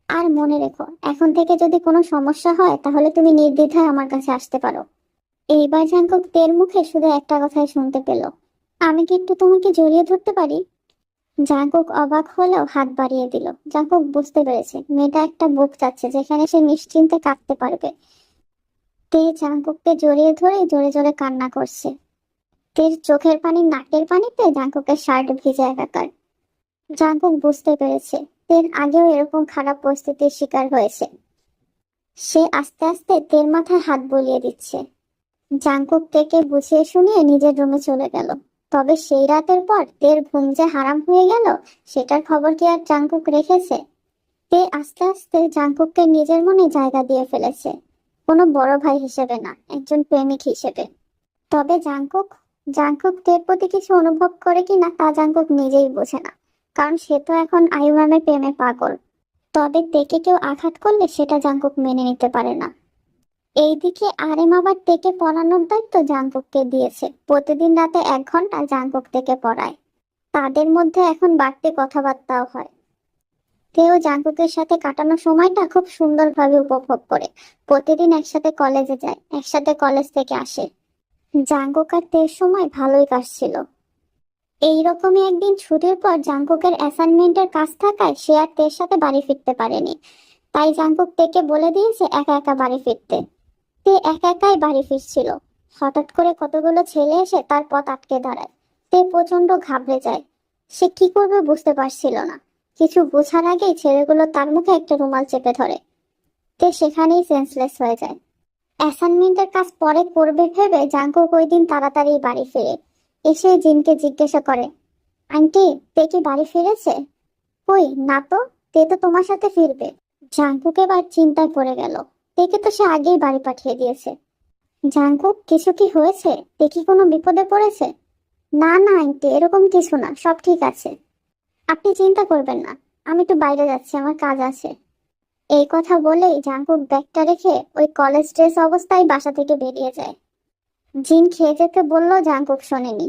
আর মনে রেখো, এখন থেকে যদি কোনো সমস্যা হয় তাহলে তুমি নির্দ্বিধায় আমার কাছে আসতে পারো। এইবার জাঙ্কুক তের মুখে শুধু একটা কথাই শুনতে পেল, আমি কি একটু তোমাকে জড়িয়ে ধরতে পারি? জাঙ্কুক অবাক হলেও হাত বাড়িয়ে দিল। জাঙ্কুক বুঝতে পেরেছে মেয়েটা একটা বুক চাচ্ছে যেখানে সে নিশ্চিন্তে কাঁদতে পারবে। তে জাঙ্কুককে জড়িয়ে ধরে জোরে জোরে কান্না করছে। তের চোখের পানি নাকের পানিতে জাঙ্কুকের শার্ট ভিজে একাকার। জাঙ্কুক বুঝতে পেরেছে তের আগেও এরকম খারাপ পরিস্থিতির শিকার হয়েছে। সে আস্তে আস্তে তের মাথায় হাত বুলিয়ে দিচ্ছে। জাঙ্কুক তেকে বুঝিয়ে শুনিয়ে নিজের রুমে চলে গেল। তবে সেই রাতের পর তের ঘুম যে হারাম হয়ে গেল সেটার খবর কি আর জাঙ্কুক রেখেছে? তে আস্তে আস্তে জাঙ্কুককে নিজের মনে জায়গা দিয়ে ফেলেছে, কোনো বড় ভাই হিসেবে না, একজন প্রেমিক হিসেবে। তবে জাঙ্কুক জাঙ্কুক তের প্রতি কিছু অনুভব করে কিনা তা জাঙ্কুক নিজেই বোঝে না, কারণ সে তো এখন আয়ুমামের প্রেমে পাগল। তবে তেকে কেউ আঘাত করলে সেটা জাঙ্কুক মেনে নিতে পারে না। এইদিকে আরেম আবার তেকে পড়ানোর দায়িত্ব জাঙ্কুককে দিয়েছে। প্রতিদিন রাতে 1 ঘন্টা জাঙ্কুক তেকে পড়ায়। তাদের মধ্যে এখন বাড়তি কথাবার্তাও হয়। তেও জাঙ্কুকের সাথে কাটানো সময়টা খুব সুন্দরভাবে উপভোগ করে। প্রতিদিন একসাথে কলেজে যায়, একসাথে কলেজ থেকে আসে। জাঙ্কুক আর তের সময় ভালোই কাটছিল। এইরকমই একদিন ছুটির পর জাঙ্কুকের অ্যাসাইনমেন্টের কাজ থাকায় সে আর তের সাথে বাড়ি ফিরতে পারেনি। তাই জাঙ্কুক তেকে বলে দিয়েছে একা একা বাড়ি ফিরতে। তে একা একাই বাড়ি ফিরছিল। হঠাৎ করে কতগুলো ছেলে এসে তার পথ আটকে দাঁড়ায়। তে প্রচন্ড ঘাবড়ে যায়। সে কি করবে বুঝতে পারছিল না। কিছু বোঝার আগেই ছেলেগুলো তার মুখে একটা রুমাল চেপে ধরে। তে সেখানেই সেন্সলেস হয়ে যায়। অ্যাসাইনমেন্টের কাজ পরে করবে ভেবে জাঙ্কুক ওই দিন তাড়াতাড়ি বাড়ি ফিরে। এসে জিনকে জিজ্ঞাসা করে, আন্টি তে কি বাড়ি ফিরেছে? কই না তো, তে তো তোমার সাথে ফিরবে। জাঙ্কুক এবার চিন্তায় পড়ে গেল। তেকে তো সে আগেই বাড়ি পাঠিয়ে দিয়েছে। জাঙ্কুক কিছু কি হয়েছে? তে কি কোনো বিপদে পড়েছে? না না আন্টি, এরকম কিছু না, সব ঠিক আছে। আপনি চিন্তা করবেন না, আমি একটু বাইরে যাচ্ছি, আমার কাজ আছে। এই কথা বলেই জাঙ্কুক ব্যাগটা রেখে ওই কলেজ ড্রেস অবস্থায় বাসা থেকে বেরিয়ে যায়। জিন খেয়ে যেতে বলল, জাঙ্কুক শোনেনি।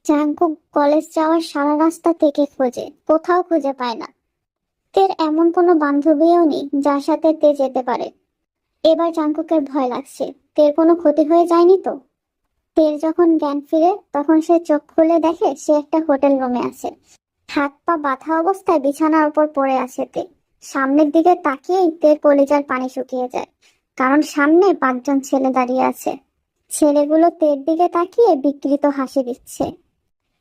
জাঙ্কুক কলেজ যাওয়ার সারা রাস্তা থেকে খোঁজে, কোথাও খুঁজে পায় না। তের এমন কোনো বান্ধবীও নেই যার সাথে তে যেতে পারে। এবার জাঙ্কুকের ভয় লাগছে, তের কোনো ক্ষতি হয়ে যায়নি তো। তের যখন জ্ঞান ফিরে তখন সে চোখ খুলে দেখে সে একটা হোটেল রুমে আছে। হাত পা বাঁধা অবস্থায় বিছানার উপর পড়ে আছে তে। সামনের দিকে তাকিয়েই তের কলিজার পানি শুকিয়ে যায়, কারণ সামনে 5 জন ছেলে দাঁড়িয়ে আছে। ছেলেগুলো তের দিকে তাকিয়ে বিকৃত হাসি দিচ্ছে।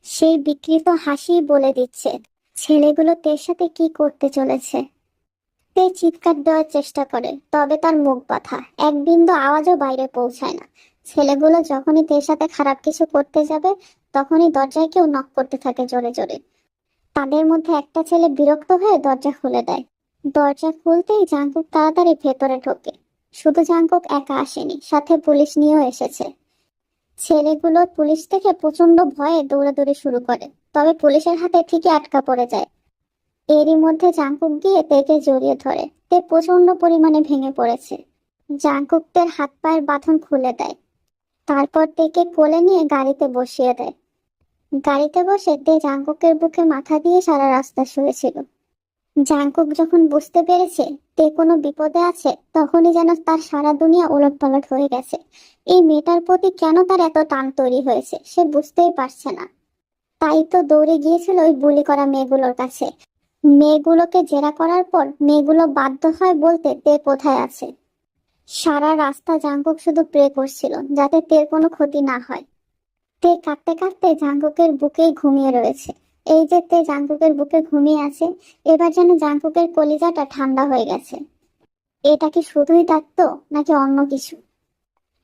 সেই বিকৃত হাসি বলে দিচ্ছে ছেলেগুলো তের সাথে কি করতে চলেছে। তে চিৎকার দেওয়ার চেষ্টা করে, তবে তার মুখ বাঁধা, এক বিন্দু আওয়াজও বাইরে পৌঁছায় না। ছেলেগুলো যখনই তের সাথে খারাপ কিছু করতে যাবে, তখনই দরজায় কেউ নক করতে থাকে জোরে জোরে। তাদের মধ্যে একটা ছেলে বিরক্ত হয়ে দরজা খুলে দেয়। দরজা খুলতেই জাঙ্কুক তাড়াতাড়ি ভেতরে ঢোকে। শুধু জাঙ্কুক একা আসেনি, সাথে পুলিশ নিয়েও এসেছে। ছেলেগুলো পুলিশ থেকে প্রচন্ড ভয়ে দৌড়াদৌড়ি শুরু করে, তবে পুলিশের হাতে ঠিকই আটকা পড়ে যায়। এরই মধ্যে জাঙ্কুক গিয়ে তেকে জড়িয়ে ধরে। তে প্রচন্ড পরিমাণে ভেঙে পড়েছে। জাঙ্কুক তের হাত পায়ের বাঁধন খুলে দেয়। তারপর তেকে কোলে নিয়ে গাড়িতে বসিয়ে দেয়। গাড়িতে বসে তে জাঙ্কুকের বুকে মাথা দিয়ে সারা রাস্তা শুয়েছিল। জাঙ্কুক যখন বুঝতে পেরেছে তে কোনো বিপদে আছে, তখনই যেন তার সারা দুনিয়া ওলটপালট হয়ে গেছে। এই মেয়েটার প্রতি কেন তার এত টান তৈরি হয়েছে সে বুঝতেই পারছে না। তাই তো দৌড়ে গিয়েছিল ওই বুলি করা মেয়েগুলোর কাছে। মেয়েগুলোকে জেরা করার পর মেয়েগুলো বাধ্য হয় বলতে তে কোথায় আছে। সারা রাস্তা জাঙ্কুক শুধু প্রে করছিল যাতে তের কোনো ক্ষতি না হয়। তে কাঁদতে কাঁদতে জাঙ্কুকের বুকেই ঘুমিয়ে রয়েছে। এই যে তে জাঙ্কুকের বুকে ঘুমিয়ে আছে, এবার যেন জাঙ্কুকের কলিজাটা ঠান্ডা হয়ে গেছে। এটা কি শুধুই ডাকতো নাকি অন্য কিছু?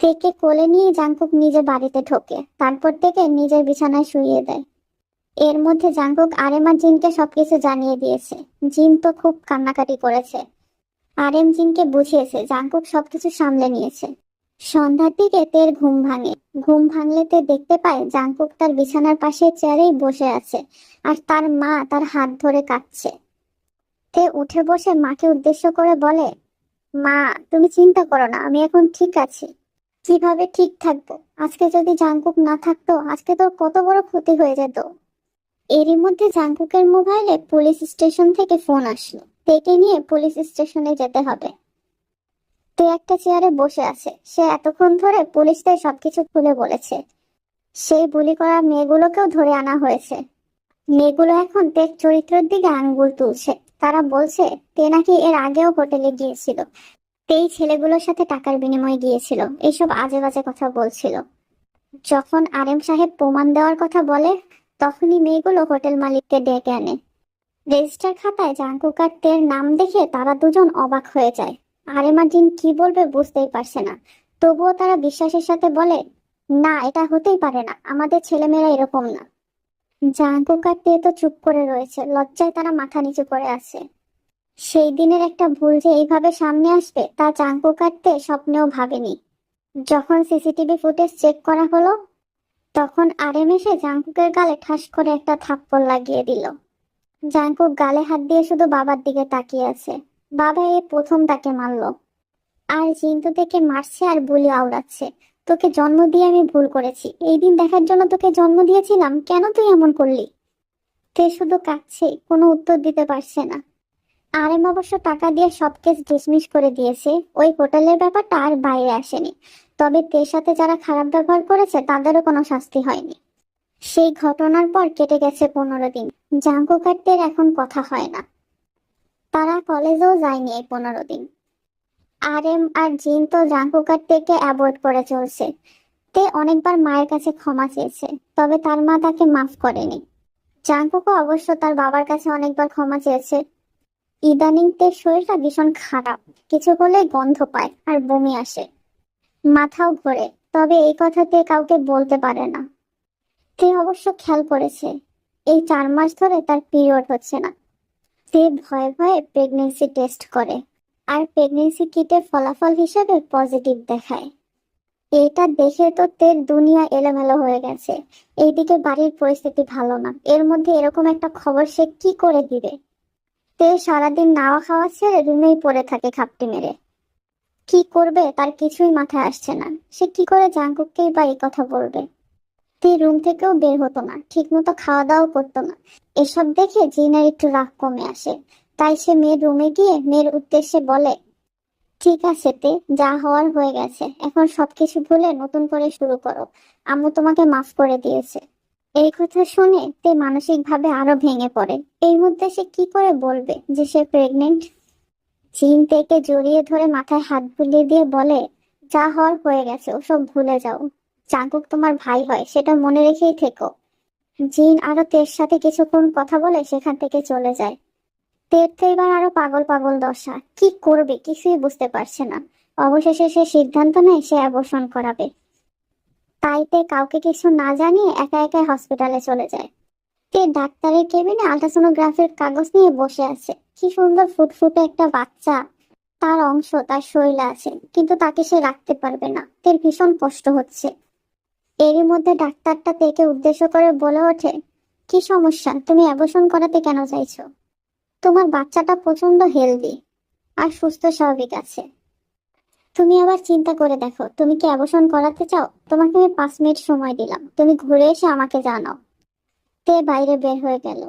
তেকে কোলে নিয়ে জাঙ্কুক নিজে বাড়িতে ঢোকে, তারপর থেকে নিজের বিছানায় শুইয়ে দেয়। এর মধ্যে জাঙ্কুক আরেম আর জিনকে সবকিছু জানিয়ে দিয়েছে। জিন তো খুব কান্নাকাটি করেছে। আরেম জিনকে বুঝিয়েছে, জাঙ্কুক সবকিছু সামলে নিয়েছে। সন্ধ্যার দিকে তের ঘুম ভাঙে। ঘুম ভাঙলে তে দেখতে পায় জাঙ্কুক তার বিছানার পাশে চেয়ারেই বসে আছে, আর তার মা তার হাত ধরে কাঁদছে। তে উঠে বসে মাকে উদ্দেশ্য করে বলে, মা তুমি চিন্তা করো না, আমি এখন ঠিক আছি। কিভাবে ঠিক থাকবো? আজকে যদি জাঙ্কুক না থাকতো, আজকে তোর কত বড় ক্ষতি হয়ে যেত। এরই মধ্যে জাঙ্কুকের মোবাইলে পুলিশ স্টেশন থেকে ফোন আসলো। তেকে নিয়ে পুলিশ স্টেশনে যেতে হবে। তে একটা চেয়ারে বসে আছে। সে এতক্ষণ ধরে পুলিশদের সবকিছু খুলে বলেছে। সেই বুলি করা মেয়েগুলোকেও ধরে আনা হয়েছে। মেয়েগুলো এখন তের চরিত্রের দিকে আঙ্গুল তুলছে। তারা বলছে তে নাকি এর আগেও হোটেলে গিয়েছিল, তেই ছেলেগুলোর সাথে টাকার বিনিময়ে গিয়েছিল, এইসব আজে বাজে কথা বলছিল। যখন আরেম সাহেব প্রমাণ দেওয়ার কথা বলে, তখনই মেয়েগুলো হোটেল মালিককে ডেকে আনে। রেজিস্টার খাতায় জাঙ্কুক আর তের নাম দেখে তারা দুজন অবাক হয়ে যায়। আরেম আর জিন কি বলবে বুঝতেই পারছে না। তবুও তারা বিশ্বাসের সাথে বলে, না এটা হতেই পারে না, আমাদের ছেলেমেয়েরা এরকম না। জাঙ্কুক আর তে তো চুপ করে রয়েছে, লজ্জায় তারা মাথা নিচু করে আছে। সেই দিনের একটা ভুল যে এইভাবে সামনে আসবে তা জাঙ্কুক আর তে স্বপ্নেও ভাবেনি। যখন সিসিটিভি ফুটেজ চেক করা হলো, তখন আরেম এসে জাঙ্কুকের গালে ঠাস করে একটা থাপ্পড় লাগিয়ে দিল। জাঙ্কুক গালে হাত দিয়ে শুধু বাবার দিকে তাকিয়ে আছে। বাবা এ প্রথম তাকে মারলো। আর জিন্তু থেকে মারছে আর বুলি আওড়াচ্ছে, তোকে জন্ম দিয়ে আমি ভুল করেছি, এই দিন দেখার জন্য তোকে জন্ম দিয়েছিলাম, কেন তুই এমন করলি? তে শুধু কাঁদছে, কোনো উত্তর দিতে পারছে না। আরেম অবশ্য টাকা দিয়ে সব কেস ডিসমিস করে দিয়েছে। ওই হোটেলের ব্যাপারটা আর বাইরে আসেনি। তবে তের সাথে যারা খারাপ ব্যবহার করেছে তাদেরও কোনো শাস্তি হয়নি। সেই ঘটনার পর কেটে গেছে 15 দিন। জাঙ্কুক আর তের এখন কথা হয় না। তারা কলেজেও যায়নি এই 15 দিন। আরএম আর জিন তো জাঙ্কুক আর তেকে অ্যাভয়েড করে চলছে। তে অনেকবার মায়ের কাছে ক্ষমা চেয়েছে, তবে তার মা তাকে মাফ করেনি। জাঙ্কুকও অবশ্য তার বাবার কাছে অনেকবার ক্ষমা চেয়েছে। ইদানিং তের শরীরটা ভীষণ খারাপ, কিছু হলে গন্ধ পায় আর বমি আসে, মাথাও ঘোরে, তবে এই কথাতে কাউকে বলতে পারে না। তে অবশ্য খেয়াল করেছে এই 4 মাস ধরে তার পিরিয়ড হচ্ছে না। তে ভয়ে ভয়ে প্রেগনেন্সি টেস্ট করে, আর প্রেগনেন্সি কিটে ফলাফল হিসেবে পজিটিভ দেখায়। এটা দেখে তো তের দুনিয়া এলোমেলো হয়ে গেছে। এইদিকে বাড়ির পরিস্থিতি ভালো না, এর মধ্যে এরকম একটা খবর সে কি করে দিবে। তে সারাদিন নাওয়া খাওয়া ছেড়ে রুমেই পড়ে থাকে খাপটি মেরে। কি করবে তার কিছুই মাথায় আসছে না। সে কি করে জাঙ্কুককেই বা এই কথা বলবে? তে রুম থেকেও বের হতো না, ঠিক মতো খাওয়া দাওয়াও করতো না। এসব দেখে জিনার একটু রাগ কমে আসে। তাই সে মেয়ের রুমে গিয়ে মেয়ের উদ্দেশ্যে বলে, ঠিক আছে তে, যা হওয়ার হয়ে গেছে, এখন সবকিছু ভুলে নতুন করে শুরু করো, আম্মু তোমাকে মাফ করে দিয়েছে। এই কথা শুনে তে মানসিক ভাবে আরো ভেঙে পড়ে। এই মধ্যে সে কি করে বলবে যে সে প্রেগনেন্ট? জিন তেকে জড়িয়ে ধরে মাথায় হাত বুলিয়ে দিয়ে বলে, যা হওয়ার হয়ে গেছে, ওসব ভুলে যাও। জাঙ্কুক তোমার ভাই হয়, সেটা মনে রেখেই থেকো। জিন আরো তের সাথে কিছুক্ষণ কথা বলে সেখান থেকে চলে যায়। তের তো এবার আরো পাগল পাগল দশা, কি করবে কিছুই বুঝতে পারছে না। অবশেষে সে সিদ্ধান্ত নেয় সে অ্যাবর্শন করাবে। তাই তে কাউকে কিছু না জানিয়ে একা একা হসপিটালে চলে যায়। তে ডাক্তারের কেবিনে আল্ট্রাসোনোগ্রাফির কাগজ নিয়ে বসে আছে। কি সুন্দর ফুটফুটে একটা বাচ্চা, তার অংশ তার শরীরে আছে, কিন্তু তাকে সে রাখতে পারবে না। তের ভীষণ কষ্ট হচ্ছে। এরই মধ্যে ডাক্তারটা তেকে উদ্দেশ্য করে বলে ওঠে, কি সমস্যা, তুমি অ্যাবর্শন করাতে কেন চাইছো? তোমার বাচ্চাটা প্রচন্ড হেলদি আর সুস্থ স্বাভাবিক আছে। তুমি আবার চিন্তা করে দেখো, তুমি কি অ্যাবর্শন করাতে চাও? তোমাকে আমি 5 মিনিট সময় দিলাম, তুমি ঘুরে এসে আমাকে জানাও। তে বাইরে বের হয়ে গেল।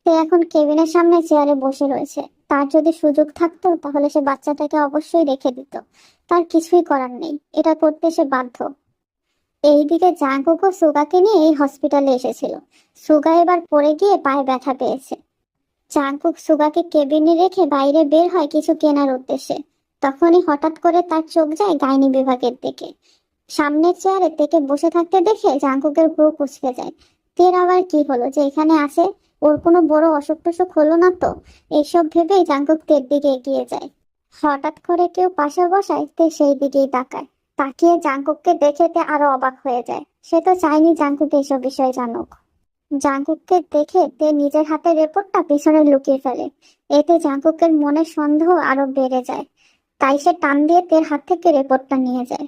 সে এখন কেবিনের সামনে চেয়ারে বসে রয়েছে। তার যদি সুযোগ থাকতো তাহলে সে বাচ্চাটাকে অবশ্যই রেখে দিত। তার কিছুই করার নেই, এটা করতে সে বাধ্য। এইদিকে জাঙ্কুক ও সুগাকে নিয়ে এই হসপিটালে এসেছিল। সুগা এবার পড়ে গিয়ে পায়ে ব্যথা পেয়েছে। জাঙ্কুক সুগাকে কেবিনে রেখে বাইরে বের হয় কিছু কেনার উদ্দেশ্যে। তখনই হঠাৎ করে তার চোখ যায় গাইনি বিভাগের দিকে। সামনের চেয়ারে তেকে বসে থাকতে দেখে জাঙ্কুকের ভ্রু কুঁচকে যায়। তের আবার কি হলো যে এখানে আসে? ওর কোনো বড় অসুখ টসুখ হলো না তো? এইসব ভেবেই জাঙ্কুক তের দিকে এগিয়ে যায়। হঠাৎ করে কেউ পাশে বসায়, তে সেই দিকেই তাকায়। তাকিয়ে জাঙ্কুককে দেখে তে আরো অবাক হয়ে যায়। সে তো চায়নি জাঙ্কুক এইসব বিষয়ে জানুক। জাঙ্কুককে দেখে তে নিজের হাতের রিপোর্টটা পিছনে লুকিয়ে ফেলে। এতে জাঙ্কুকের মনে সন্দেহ আরো বেড়ে যায়। তাই সে টান দিয়ে তের হাত থেকে রিপোর্টটা নিয়ে যায়।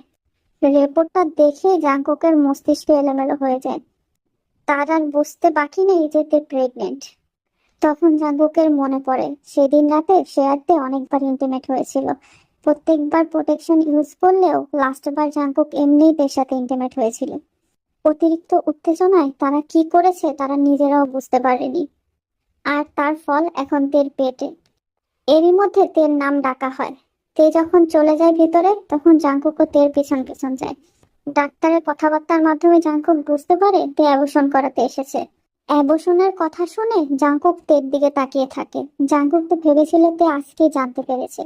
রিপোর্টটা দেখে জাঙ্কুকের মস্তিষ্ক এলোমেলো হয়ে যায়। তার আর বুঝতে বাকি নেই যে তে প্রেগনেন্ট। তখন জাঙ্কুকের মনে পড়ে সেদিন রাতে সে আর তে অনেকবার ইন্টিমেট হয়েছিল। প্রত্যেকবার প্রোটেকশন ইউজ করলেও লাস্টবার জাঙ্কুক এমনিই তের সাথে ইন্টিমেট হয়েছিল। অতিরিক্ত উত্তেজনায় তারা কি করেছে তারা নিজেরাও বুঝতে পারেনি। আর তার ফল এখন তের পেটে। এরই মধ্যে তের নাম ডাকা হয়। তে যখন চলে যায় ভিতরে তখন জাঙ্কুকও তের পিছন পিছন যায়। ডাক্তারের কথাবার্তার মাধ্যমে জাঙ্কুক বুঝতে পারে তে অ্যাবর্শন করাতে এসেছে। অ্যাবর্শনের কথা শুনে জাঙ্কুক তের দিকে তাকিয়ে থাকে। জাঙ্কুক তো ভেবেছিল তে আজকে জানতে পেরেছে,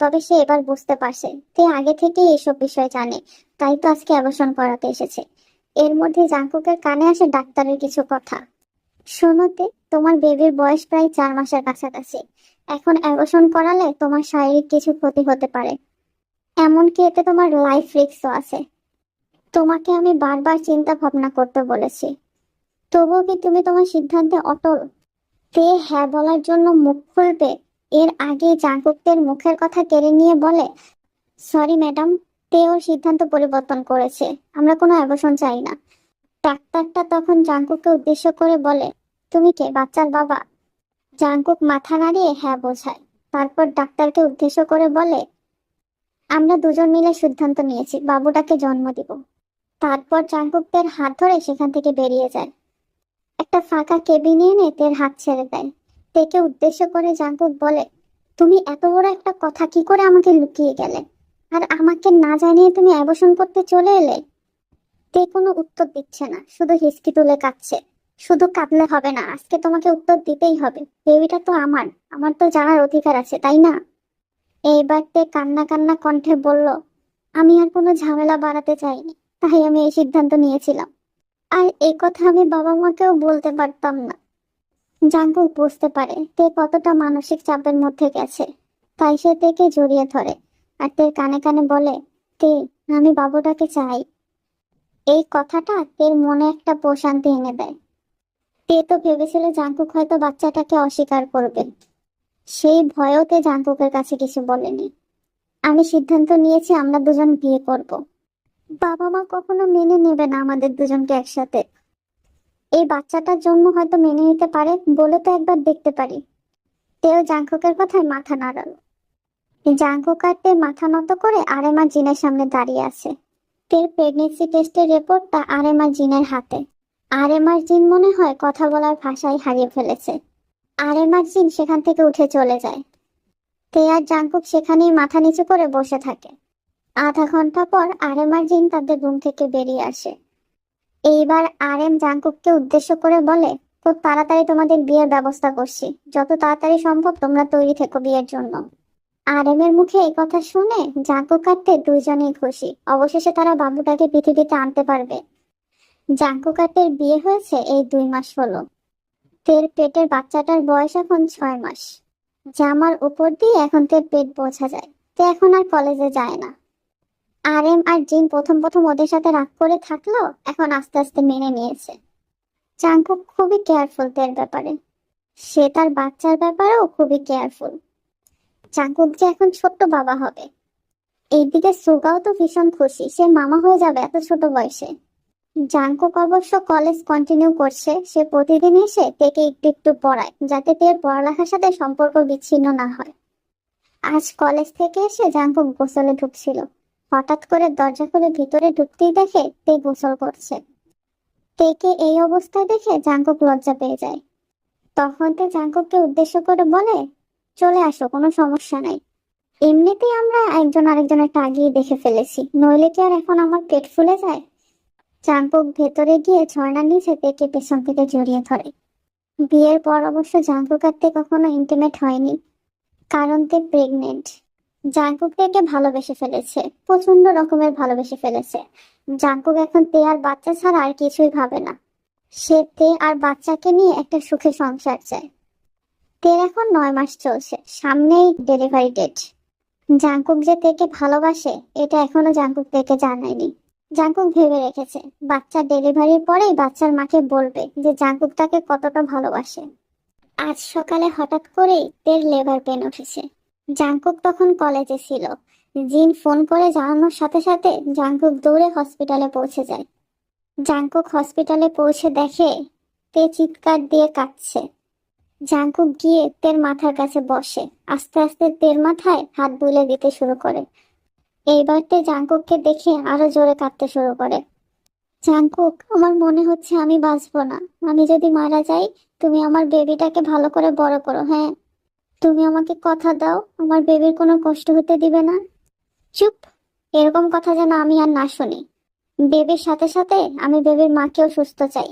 তবে সে এবার বুঝতে পারছে তে আগে থেকেই এসব বিষয় জানে, তাই তো আজকে অ্যাবর্শন করাতে এসেছে। এর মধ্যে জাঙ্কুকের কানে আসে ডাক্তারের কিছু কথা। শোনোতে, তোমার বেবির বয়স প্রায় 4 মাসের কাছাকাছি। এখন অ্যাবর্শন করালে তোমার শারীরিক কিছু ক্ষতি হতে পারে, এমনকি এতে তোমার লাইফ রিস্কও আছে। তোমাকে আমি বারবার চিন্তা ভাবনা করতে বলেছি, তবুও কি তুমি তোমার সিদ্ধান্তে অটল? তে হ্যাঁ বলার জন্য মুখ খুলবে এর আগে জাঙ্কুকের মুখের কথা কেড়ে নিয়ে বলে, সরি ম্যাডাম, তে ওর সিদ্ধান্ত পরিবর্তন করেছে, আমরা কোনো অ্যাবর্শন চাই না। ডাক্তারটা তখন জাঙ্কুককে উদ্দেশ্য করে বলে, তুমি কে, বাচ্চার বাবা? জাঙ্কুক মাথা নাড়িয়ে হ্যাঁ বোঝায়। তারপর ডাক্তারকে উদ্দেশ্য করে বলে, আমরা দুজন মিলে সিদ্ধান্ত নিয়েছি বাবুটাকে জন্ম দিব। তারপর জাঙ্কুকদের হাত ধরে সেখান থেকে বেরিয়ে যায়। একটা ফাঁকা কেবিনে এনে তের হাত ছেড়ে দেয়। তেকে উদ্দেশ্য করে জাঙ্কুক বলে, তুমি এত বড় একটা কথা কি করে আমাকে লুকিয়ে গেলে, আর আমাকে না জানিয়ে তুমি অ্যাবর্শন করতে চলে এলে? তে কোনো উত্তর দিচ্ছে না, শুধু হিসকি তুলে কাঁদছে। শুধু কাঁদলে হবে না, আজকে তোমাকে উত্তর দিতেই হবে। বেবিটা তো আমার, আমার তো জানার অধিকার আছে, তাই না? এইবার তে কান্না কান্না কণ্ঠে বলল, আমি আর কোনো ঝামেলা বাড়াতে চাইনি, তাই আমি এই সিদ্ধান্ত নিয়েছিলাম। আর এই কথা আমি বাবা মাকেও বলতে পারতাম না। জাঙ্কুক বুঝতে পারে তে কতটা মানসিক চাপের মধ্যে গেছে, তাই সে তেকে জড়িয়ে ধরে আর তের কানে কানে বলে, তে, আমি বাবুটাকে চাই। এই কথাটা তের মনে একটা প্রশান্তি এনে দেয়। তে তো ভেবেছিল জাঙ্কুক হয়তো বাচ্চাটাকে অস্বীকার করবে। সেই ভয়েও তে জাঙ্কুকের কাছে কিছু বলেনি। আমি সিদ্ধান্ত নিয়েছি আমরা দুজন বিয়ে করব। বাবা মা কখনো মেনে নেবে না আমাদের দুজনকে একসাথে। এই বাচ্চাটার জন্য হয়তো মেনে নিতে পারে বলে তো একবার দেখতে পারি। তেও জাঙ্কুকের কথায় মাথা নাড়ালো। জাঙ্কুক আর তে মাথা নত করে আরেমা জিনের সামনে দাঁড়িয়ে আছে। তের প্রেগনেন্সি টেস্টের রিপোর্টটা আরেমা জিনের হাতে। আরেমার জিন মনে হয় কথা বলার ভাষাই হারিয়ে ফেলেছে। আরেমার জিন সেখান থেকে উঠে চলে যায়। তে আর জাঙ্কুক সেখানেই মাথা নিচু করে বসে থাকে। আধা ঘন্টা পর আরেমার জিন তাদের রুম থেকে বেরিয়ে আসে। এইবার আরএম জাঙ্কুককে উদ্দেশ্য করে বলে, খুব তাড়াতাড়ি তোমাদের বিয়ের ব্যবস্থা করছি, যত তাড়াতাড়ি সম্ভব তোমরা তৈরি থেকো বিয়ের জন্য। আরএমের মুখে এই কথা শুনে জাঙ্কুক আর তে দুইজনেই খুশি। অবশেষে তারা বাবুটাকে পৃথিবীতে আনতে পারবে। জাঙ্কুক আর তের বিয়ে হয়েছে এই 2 মাস হলো। তের পেটের বাচ্চাটার বয়স এখন 6 মাস। জামার উপর দিয়ে এখন তের পেট বোঝা যায়। তে এখন আর কলেজে যায় না। আরএম আর জিন প্রথম প্রথম ওদের সাথে রাগ করে থাকলেও এখন আস্তে আস্তে মেনে নিয়েছে। জাঙ্কুক খুবই কেয়ারফুল তের ব্যাপারে। সে তার বাচ্চার ব্যাপারেও খুবই কেয়ারফুল। জাঙ্কুক যে এখন ছোট্ট বাবা হবে। এইদিকে সুগাও তো ভীষণ খুশি, সে মামা হয়ে যাবে এত ছোট বয়সে। জাঙ্কুক অবশ্য কলেজ কন্টিনিউ করছে। সে প্রতিদিন এসে তেকে একটু একটু পড়ায়, যাতে তের পড়ালেখার সাথে সম্পর্ক বিচ্ছিন্ন না হয়। আজ কলেজ থেকে এসে জাঙ্কুক গোসলে ঢুকছিল। হঠাৎ করে দরজা খুলে ভিতরে ঢুকতেই দেখে তে গোসল করছে। তেকে এই অবস্থায় দেখে জাঙ্কুক লজ্জা পেয়ে যায়। তখন তে জাঙ্কুককে উদ্দেশ্য করে বলে, চলে আসো, কোনো সমস্যা নাই। এমনিতেই আমরা একজন আরেকজনের আগেই দেখে ফেলেছি, নইলে কি আর এখন আমার পেট ফুলে যায়। জাঙ্কুক ভেতরে গিয়ে ঝর্ণার নিচে তেকে পেছন থেকে জড়িয়ে ধরে। বিয়ের পর অবশ্য জাঙ্কুক আর তে কখনো ইন্টিমেট হয়নি, কারণ তে প্রেগনেন্ট। জাঙ্কুক তেকে ভালোবেসে ফেলেছে, প্রচন্ড রকমের ভালোবেসে ফেলেছে। জাঙ্কুক এখন তে আর বাচ্চা ছাড়া আর কিছুই ভাবে না। সে তে আর বাচ্চাকে নিয়ে একটা সুখে সংসার চায়। তের এখন 9 মাস চলছে, সামনেই ডেলিভারি ডেট। জাঙ্কুক যে তেকে ভালোবাসে এটা এখনো জাঙ্কুক তেকে জানায়নি। জাঙ্কুক ভেবে রেখেছে বাচ্চা ডেলিভারির পরেই বাচ্চার মাকে বলবে যে জাঙ্কুক তাকে কতটা ভালোবাসে। আজ সকালে হঠাৎ করেই তের লেবার পেন উঠেছে। জাঙ্কুক তখন কলেজে ছিল। জিন ফোন করে জানানোর সাথে সাথে জাঙ্কুক দৌড়ে হসপিটালে পৌঁছে যায়। জাঙ্কুক হসপিটালে পৌঁছে দেখে তে চিৎকার দিয়ে কাঁদছে। জাঙ্কুক গিয়ে তের মাথার কাছে বসে, আস্তে আস্তে তের মাথায় হাত বুলে দিতে শুরু করে। এইবার তে জাঙ্কুককে দেখে আরো জোরে কাঁদতে শুরু করে। জাঙ্কুক, আমার মনে হচ্ছে আমি বাঁচবো না। আমি যদি মারা যাই, তুমি আমার বেবিটাকে ভালো করে বড় করো, হ্যাঁ? তুমি আমাকে কথা দাও আমার বেবির কোনো কষ্ট হতে দিবে না। চুপ, এরকম কথা যেন আমি আর না শুনি। বেবির সাথে সাথে আমি বেবির মাকেও সুস্থ চাই,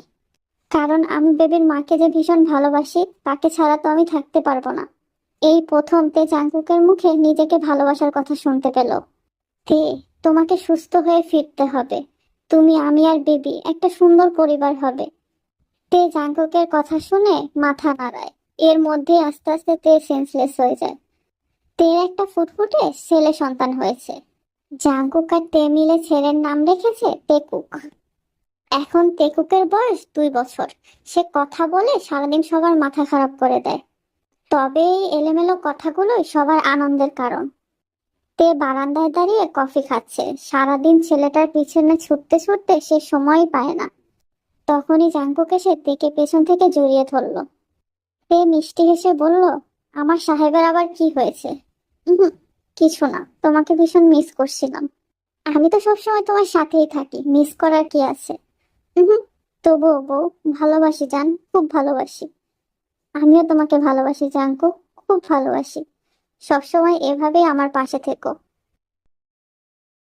কারণ আমি বেবির মাকে যে ভীষণ ভালোবাসি, তাকে ছাড়া তো আমি থাকতে পারবো না। এই প্রথম তে জাঙ্কুকের মুখে নিজেকে ভালোবাসার কথা শুনতে পেল। তে, তোমাকে সুস্থ হয়ে ফিরতে হবে। তুমি, আমি আর বেবি একটা সুন্দর পরিবার হবে। তে জাঙ্কুকের কথা শুনে মাথা নাড়ায়। এর মধ্যে আস্তে আস্তে তে সেন্সলেস হয়ে যায়। তের একটা ফুটফুটে ছেলে সন্তান হয়েছে। জাঙ্কুক আর তে মিলে ছেলের নাম রেখেছে টেকুক। এখন টেকুকের বয়স 2 বছর। সে কথা বলে সারাদিন সবার মাথা খারাপ করে দেয়। তবে এই এলোমেলো কথাগুলোই সবার আনন্দের কারণ। তে বারান্দায় দাঁড়িয়ে কফি খাচ্ছে। সারাদিন ছেলেটার পিছনে ছুটতে ছুটতে সে সময়ই পায় না। তখনই জাঙ্কুক এসে তেকে পেছন থেকে জড়িয়ে ধরলো। তে মিষ্টি হেসে বলল, আমার সাহেবের আবার কি হয়েছে? কিছু না, তোমাকে ভীষণ মিস করছিলাম। আমি তো সবসময় তোমার সাথেই থাকি, মিস করার কি আছে? তবুও বউ, ভালোবাসি জান, খুব ভালোবাসি। আমিও তোমাকে ভালোবাসি জাঙ্কুক, খুব ভালোবাসি। সবসময় এভাবেই আমার পাশে থেকো।